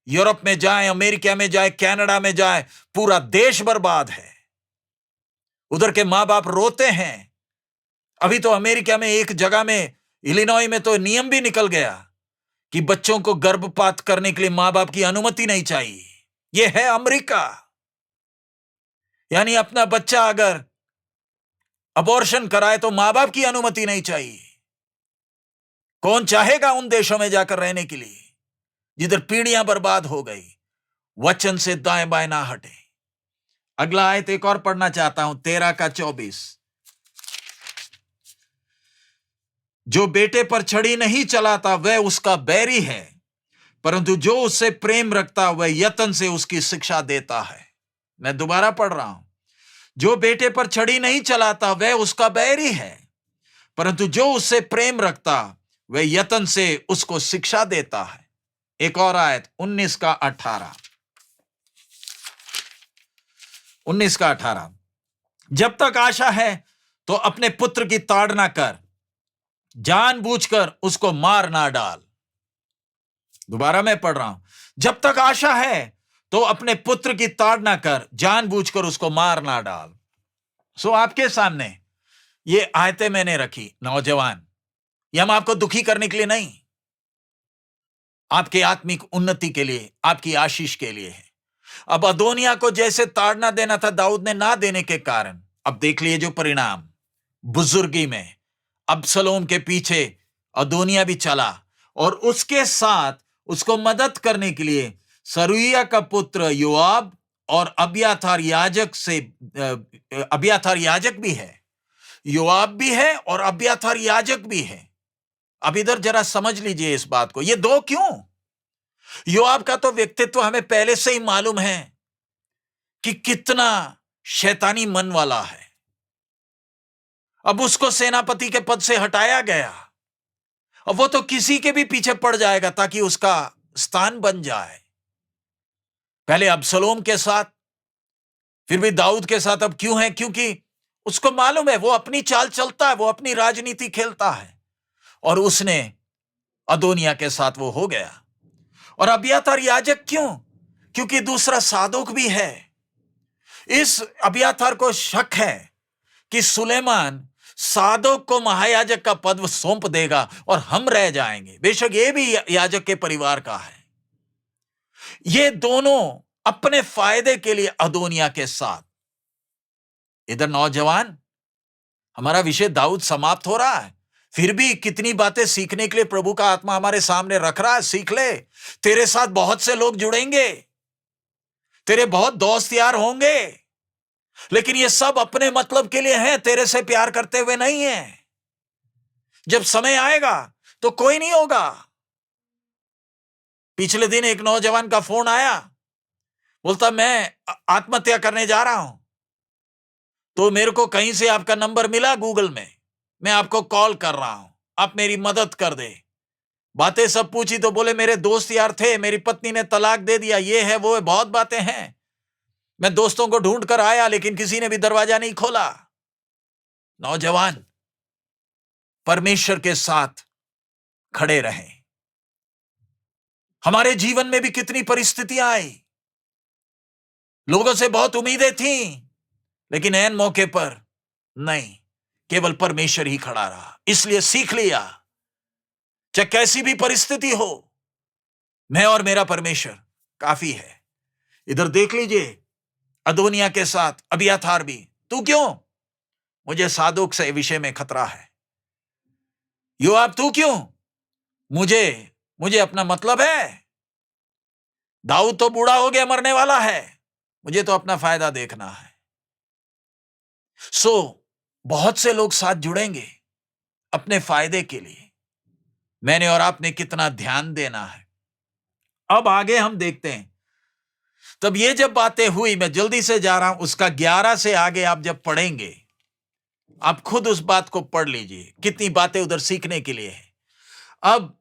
यूरोप में जाए, अमेरिका में जाए, कनाडा में जाए, पूरा देश बर्बाद है। उधर के माँ बाप रोते हैं। अभी तो अमेरिका में एक जगह में, इलिनॉय में तो नियम भी निकल गया कि बच्चों को गर्भपात करने के लिए माँ बाप की अनुमति नहीं चाहिए। यह है अमेरिका। यानी अपना बच्चा अगर अबॉर्शन कराए तो माँ बाप की अनुमति नहीं चाहिए। कौन चाहेगा उन देशों में जाकर रहने के लिए जिधर पीढ़ियां बर्बाद हो गई। वचन से दाएं बाएं ना हटे। अगला आयत एक और पढ़ना चाहता हूं, 13 का 24। जो बेटे पर छड़ी नहीं चलाता वह उसका बैरी है, परंतु जो उससे प्रेम रखता वह यत्न से उसकी शिक्षा देता है। मैं दोबारा पढ़ रहा हूं, जो बेटे पर छड़ी नहीं चलाता वह उसका बैरी है, परंतु जो उससे प्रेम रखता वह यत्न से उसको शिक्षा देता है। एक और आयत 19 का 18। 19 का 18। जब तक आशा है तो अपने पुत्र की ताड़ना कर, जानबूझकर उसको मार ना डाल। दोबारा मैं पढ़ रहा हूं, जब तक आशा है तो अपने पुत्र की ताड़ना कर, जानबूझकर उसको मार ना डाल। सो आपके सामने ये आयतें मैंने रखी नौजवान, ये हम आपको दुखी करने के लिए नहीं, आपके आत्मिक उन्नति के लिए, आपकी आशीष के लिए है। अब अदोनिया को जैसे ताड़ना देना था दाऊद ने ना देने के कारण, अब देख लिए जो परिणाम। बुजुर्गी में अबसलोम के पीछे अदोनिया भी चला और उसके साथ उसको मदद करने के लिए सरूया का पुत्र योआब और अबियाथार याजक भी है। योआब भी है और अबियाथार याजक भी है। अब इधर जरा समझ लीजिए इस बात को। ये दो क्यों? योआब का तो व्यक्तित्व हमें पहले से ही मालूम है कि कितना शैतानी मन वाला है। अब उसको सेनापति के पद से हटाया गया, अब वो तो किसी के भी पीछे पड़ जाएगा ताकि उसका स्थान बन जाए। पहले अबसलोम के साथ, फिर भी दाऊद के साथ। अब क्यों है? क्योंकि उसको मालूम है वो अपनी चाल चलता है, वो अपनी राजनीति खेलता है, और उसने अदोनिया के साथ वो हो गया। और अबियातार याजक क्यों? क्योंकि दूसरा सादोक भी है। इस अबियातार को शक है कि सुलेमान सादोक को महायाजक का पद सौंप देगा और हम रह जाएंगे। बेशक ये भी याजक के परिवार का है। ये दोनों अपने फायदे के लिए अदोनिया के साथ। इधर नौजवान, हमारा विषय दाऊद समाप्त हो रहा है, फिर भी कितनी बातें सीखने के लिए प्रभु का आत्मा हमारे सामने रख रहा है। सीख ले। तेरे साथ बहुत से लोग जुड़ेंगे, तेरे बहुत दोस्त यार होंगे, लेकिन ये सब अपने मतलब के लिए हैं, तेरे से प्यार करते हुए नहीं है। जब समय आएगा तो कोई नहीं होगा। पिछले दिन एक नौजवान का फोन आया, बोलता मैं आत्महत्या करने जा रहा हूं। तो मेरे को कहीं से आपका नंबर मिला गूगल में, मैं आपको कॉल कर रहा हूं, आप मेरी मदद कर दे। बातें सब पूछी तो बोले मेरे दोस्त यार थे, मेरी पत्नी ने तलाक दे दिया, ये है वो है, बहुत बातें हैं। मैं दोस्तों को ढूंढ कर आया, लेकिन किसी ने भी दरवाजा नहीं खोला। नौजवान, परमेश्वर के साथ खड़े रहें। हमारे जीवन में भी कितनी परिस्थितियां आई, लोगों से बहुत उम्मीदें थी, लेकिन ऐन मौके पर नहीं, केवल परमेश्वर ही खड़ा रहा। इसलिए सीख लिया, चाहे कैसी भी परिस्थिति हो, मैं और मेरा परमेश्वर काफी है। इधर देख लीजिए, अदोनिया के साथ अबियाथार भी। तू क्यों? मुझे सादोक से विषय में खतरा है। योआब, तू क्यों? मुझे अपना मतलब है। दाऊद तो बूढ़ा हो गया, मरने वाला है, मुझे तो अपना फायदा देखना है। बहुत से लोग साथ जुड़ेंगे अपने फायदे के लिए। मैंने और आपने कितना ध्यान देना है। अब आगे हम देखते हैं। तब ये जब बातें हुई, मैं जल्दी से जा रहा हूं, उसका 11 से आगे आप जब पढ़ेंगे, आप खुद उस बात को पढ़ लीजिए, कितनी बातें उधर सीखने के लिए है। अब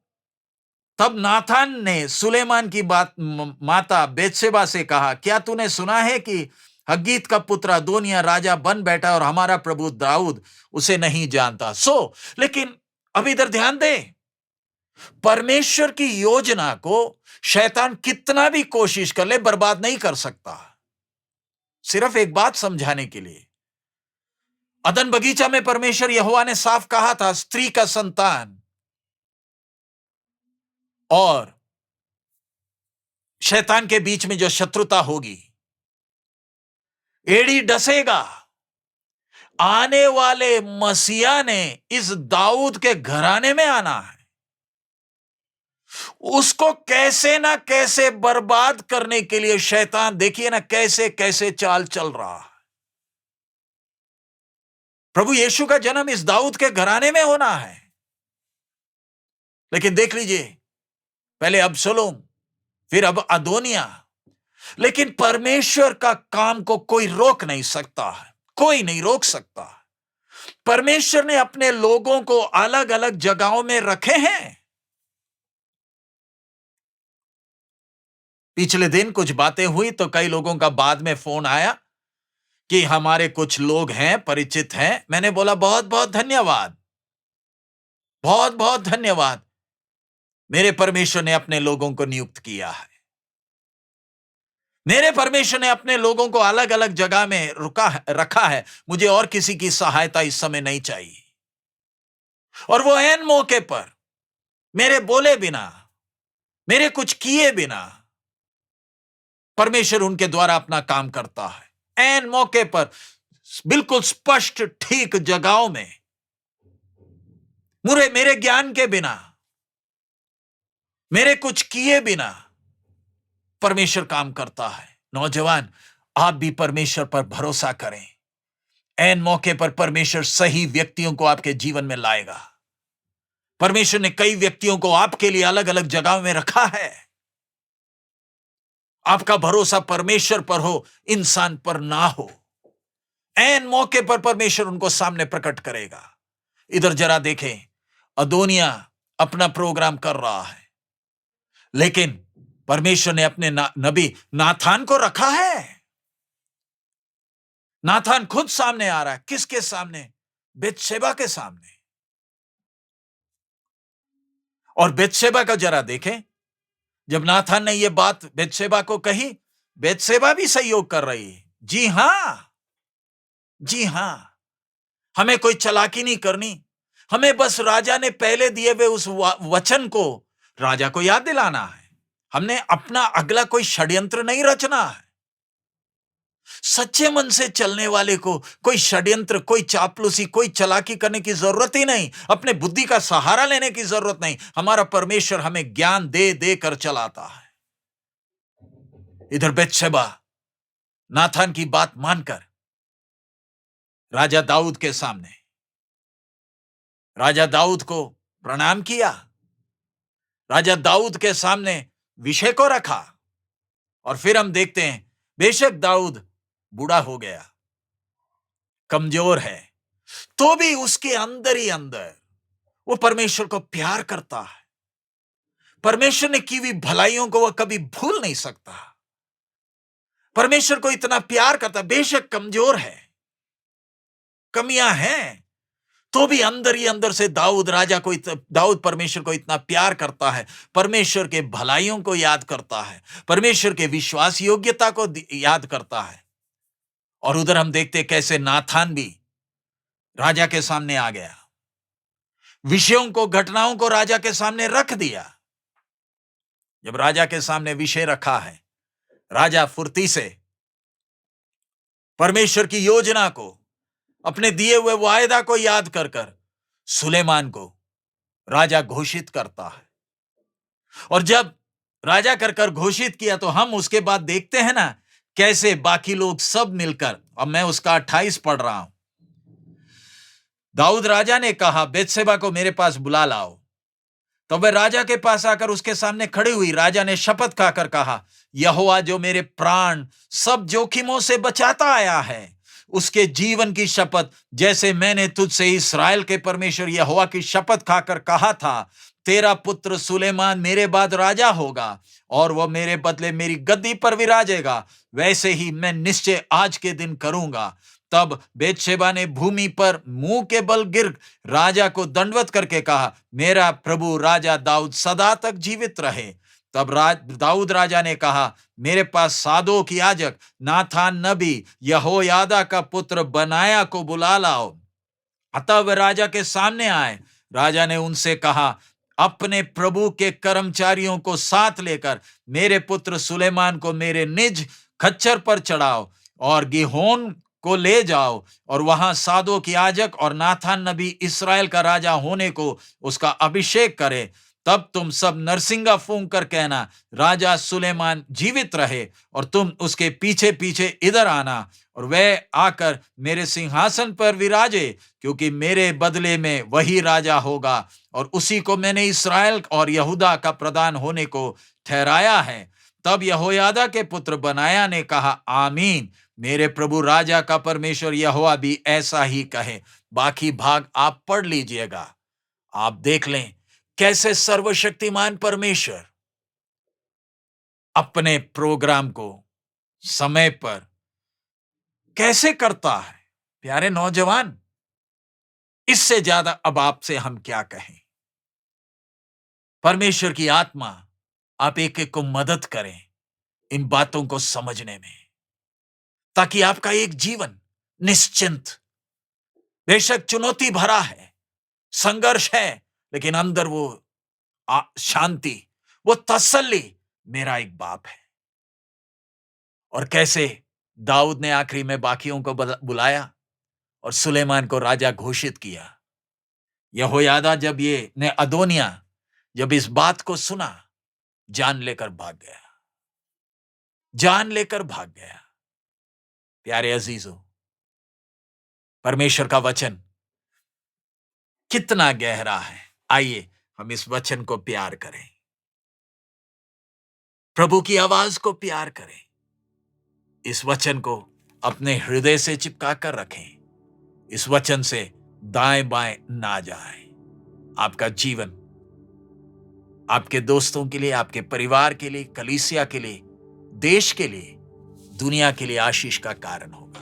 तब नाथान ने सुलेमान की माता बेतशेबा से कहा, क्या तूने सुना है कि हग्गीत का पुत्र अदोनिया राजा बन बैठा और हमारा प्रभु दाऊद उसे नहीं जानता। लेकिन अब इधर ध्यान दे, परमेश्वर की योजना को शैतान कितना भी कोशिश कर ले, बर्बाद नहीं कर सकता। सिर्फ एक बात समझाने के लिए, अदन बगीचा में परमेश्वर यहोवा ने साफ कहा था, स्त्री का संतान और शैतान के बीच में जो शत्रुता होगी, एड़ी डसेगा। आने वाले मसीहा ने इस दाऊद के घराने में आना है, उसको कैसे ना कैसे बर्बाद करने के लिए शैतान, देखिए ना कैसे कैसे चाल चल रहा है। प्रभु यीशु का जन्म इस दाऊद के घराने में होना है, लेकिन देख लीजिए, पहले अबसलोम, फिर अब अदोनिया। लेकिन परमेश्वर का काम को कोई रोक नहीं सकता है, कोई नहीं रोक सकता। परमेश्वर ने अपने लोगों को अलग अलग जगहों में रखे हैं। पिछले दिन कुछ बातें हुई तो कई लोगों का बाद में फोन आया कि हमारे कुछ लोग हैं, परिचित हैं। मैंने बोला बहुत बहुत धन्यवाद, बहुत बहुत धन्यवाद। मेरे परमेश्वर ने अपने लोगों को नियुक्त किया है। मेरे परमेश्वर ने अपने लोगों को अलग अलग जगह में रखा है। मुझे और किसी की सहायता इस समय नहीं चाहिए। और वो ऐन मौके पर, मेरे बोले बिना, मेरे कुछ किए बिना, परमेश्वर उनके द्वारा अपना काम करता है। ऐन मौके पर, बिल्कुल स्पष्ट ठीक जगहों में, मेरे ज्ञान के बिना, मेरे कुछ किए बिना परमेश्वर काम करता है। नौजवान, आप भी परमेश्वर पर भरोसा करें। ऐन मौके पर परमेश्वर सही व्यक्तियों को आपके जीवन में लाएगा। परमेश्वर ने कई व्यक्तियों को आपके लिए अलग अलग जगहों में रखा है। आपका भरोसा परमेश्वर पर हो, इंसान पर ना हो। ऐन मौके पर परमेश्वर उनको सामने प्रकट करेगा। इधर जरा देखें, अदोनिया अपना प्रोग्राम कर रहा है, लेकिन परमेश्वर ने अपने नबी नाथान को रखा है। नाथान खुद सामने आ रहा है। किसके सामने? बेतशेबा के सामने। और बेतशेबा का जरा देखें, जब नाथान ने यह बात बेतशेबा को कही, बेतशेबा भी सहयोग कर रही है। जी हां, जी हां, हमें कोई चालाकी नहीं करनी, हमें बस राजा ने पहले दिए हुए उस वचन को राजा को याद दिलाना है। हमने अपना अगला कोई षड्यंत्र नहीं रचना है। सच्चे मन से चलने वाले को कोई षड्यंत्र, कोई चापलूसी, कोई चालाकी करने की जरूरत ही नहीं, अपने बुद्धि का सहारा लेने की जरूरत नहीं। हमारा परमेश्वर हमें ज्ञान दे दे कर चलाता है। इधर बेतशेबा नाथान की बात मानकर राजा दाऊद के सामने, राजा दाऊद को प्रणाम किया, राजा दाऊद के सामने विषय को रखा। और फिर हम देखते हैं, बेशक दाऊद बूढ़ा हो गया, कमजोर है, तो भी उसके अंदर ही अंदर वो परमेश्वर को प्यार करता है। परमेश्वर ने की हुई भलाइयों को वह कभी भूल नहीं सकता। परमेश्वर को इतना प्यार करता, बेशक कमजोर है, कमियां हैं, तो भी अंदर ही अंदर से दाऊद परमेश्वर को इतना प्यार करता है, परमेश्वर के भलाइयों को याद करता है, परमेश्वर के विश्वास योग्यता को याद करता है। और उधर हम देखते कैसे नाथान भी राजा के सामने आ गया, विषयों को, घटनाओं को राजा के सामने रख दिया। जब राजा के सामने विषय रखा है, राजा फुर्ती से परमेश्वर की योजना को, अपने दिए हुए वायदा को याद कर कर सुलेमान को राजा घोषित करता है। और जब राजा कर कर घोषित किया तो हम उसके बाद देखते हैं ना कैसे बाकी लोग सब मिलकर, अब मैं उसका 28 पढ़ रहा हूं। दाऊद राजा ने कहा, बेतशेबा को मेरे पास बुला लाओ। तो वह राजा के पास आकर उसके सामने खड़ी हुई। राजा ने शपथ खाकर कहा, यहोवा जो मेरे प्राण सब जोखिमों से बचाता आया है, उसके जीवन की शपथ, जैसे मैंने तुझसे इस्राएल के परमेश्वर यहोवा की शपथ खाकर कहा था, तेरा पुत्र सुलेमान मेरे बाद राजा होगा और वह मेरे बदले मेरी गद्दी पर विराजेगा, वैसे ही मैं निश्चय आज के दिन करूंगा। तब बेतशेबा ने भूमि पर मुंह के बल गिर राजा को दंडवत करके कहा, मेरा प्रभु राजा दाऊद सदा तक जीवित रहे। तब दाऊद राजा ने कहा, मेरे पास सादोक याजक, नाथान नबी, यहोयादा का पुत्र बनाया को बुला लाओ। अतः वे राजा के सामने आए। राजा ने उनसे कहा, अपने प्रभु के कर्मचारियों को साथ लेकर मेरे पुत्र सुलेमान को मेरे निज खच्चर पर चढ़ाओ और गिहोन को ले जाओ और वहां सादोक याजक और नाथान नबी इस्राएल का राजा होने को उसका अभिषेक करे। तब तुम सब नरसिंगा फूंक कर कहना, राजा सुलेमान जीवित रहे, और तुम उसके पीछे पीछे इधर आना और वह आकर मेरे सिंहासन पर विराजे, क्योंकि मेरे बदले में वही राजा होगा और उसी को मैंने इस्राएल और यहूदा का प्रधान होने को ठहराया है। तब यहोयादा के पुत्र बनाया ने कहा, आमीन, मेरे प्रभु राजा का परमेश्वर यहोवा भी ऐसा ही कहे। बाकी भाग आप पढ़ लीजिएगा, आप देख लें कैसे सर्वशक्तिमान परमेश्वर अपने प्रोग्राम को समय पर कैसे करता है। प्यारे नौजवान, इससे ज्यादा अब आपसे हम क्या कहें। परमेश्वर की आत्मा आप एक एक को मदद करें इन बातों को समझने में, ताकि आपका एक जीवन निश्चिंत, बेशक चुनौती भरा है, संघर्ष है, लेकिन अंदर वो शांति, वो तसल्ली, मेरा एक बाप है। और कैसे दाऊद ने आखिरी में बाकियों को बुलाया और सुलेमान को राजा घोषित किया। यहोयादा ने अदोनिया जब इस बात को सुना, जान लेकर भाग गया, जान लेकर भाग गया। प्यारे अजीजों, परमेश्वर का वचन कितना गहरा है। आइए हम इस वचन को प्यार करें, प्रभु की आवाज को प्यार करें, इस वचन को अपने हृदय से चिपका कर रखें, इस वचन से दाएं बाएं ना जाए। आपका जीवन आपके दोस्तों के लिए, आपके परिवार के लिए, कलीसिया के लिए, देश के लिए, दुनिया के लिए आशीष का कारण होगा।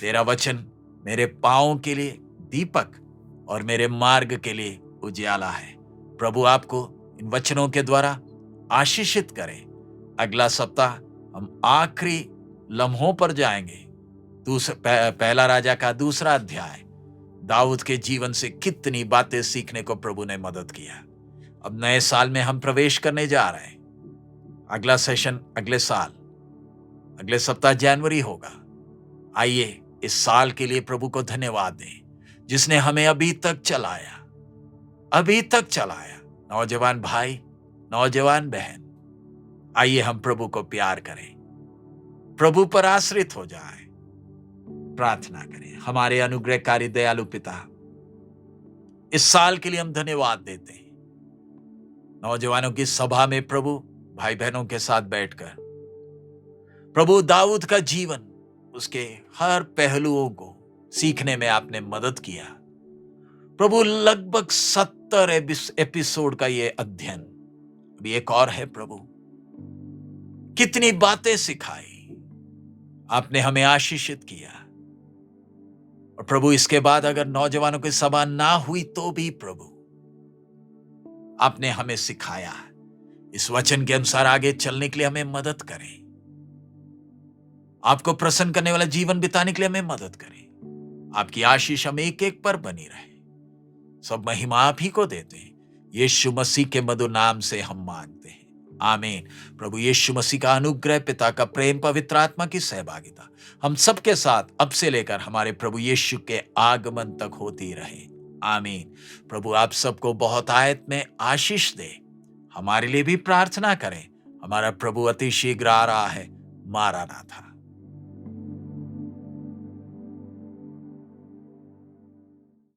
तेरा वचन मेरे पांवों के लिए दीपक और मेरे मार्ग के लिए उजियाला है। प्रभु आपको इन वचनों के द्वारा आशीषित करें। अगला सप्ताह हम आखिरी लम्हों पर जाएंगे। पहला राजा का 2 अध्याय, दाऊद के जीवन से कितनी बातें सीखने को प्रभु ने मदद किया। अब नए साल में हम प्रवेश करने जा रहे हैं। अगला सेशन अगले साल, अगले सप्ताह जनवरी होगा। आइए इस साल के लिए प्रभु को धन्यवाद दें, जिसने हमें अभी तक चलाया। नौजवान भाई, नौजवान बहन, आइए हम प्रभु को प्यार करें, प्रभु पर आश्रित हो जाए, प्रार्थना करें। हमारे अनुग्रहकारी दयालु पिता, इस साल के लिए हम धन्यवाद देते हैं। नौजवानों की सभा में प्रभु भाई बहनों के साथ बैठकर प्रभु दाऊद का जीवन, उसके हर पहलुओं को सीखने में आपने मदद किया। प्रभु लगभग 70 एपिसोड का ये अध्ययन, अभी एक और है प्रभु। कितनी बातें सिखाई, आपने हमें आशीषित किया। और प्रभु इसके बाद अगर नौजवानों की सभा ना हुई तो भी प्रभु आपने हमें सिखाया, इस वचन के अनुसार आगे चलने के लिए हमें मदद करें। आपको प्रसन्न करने वाला जीवन बिताने के लिए हमें मदद करें। आपकी आशीष हम एक एक पर बनी रहे। सब महिमा आप ही को देते हैं। यीशु मसीह के मधुर नाम से हम मांगते हैं, आमीन। प्रभु यीशु मसीह का अनुग्रह, पिता का प्रेम, पवित्र आत्मा की सहभागिता हम सबके साथ अब से लेकर हमारे प्रभु यीशु के आगमन तक होती रहे, आमीन। प्रभु आप सबको बहुत आयत में आशीष दे। हमारे लिए भी प्रार्थना करें। हमारा प्रभु अति शीघ्र आ रहा है। मारा ना था।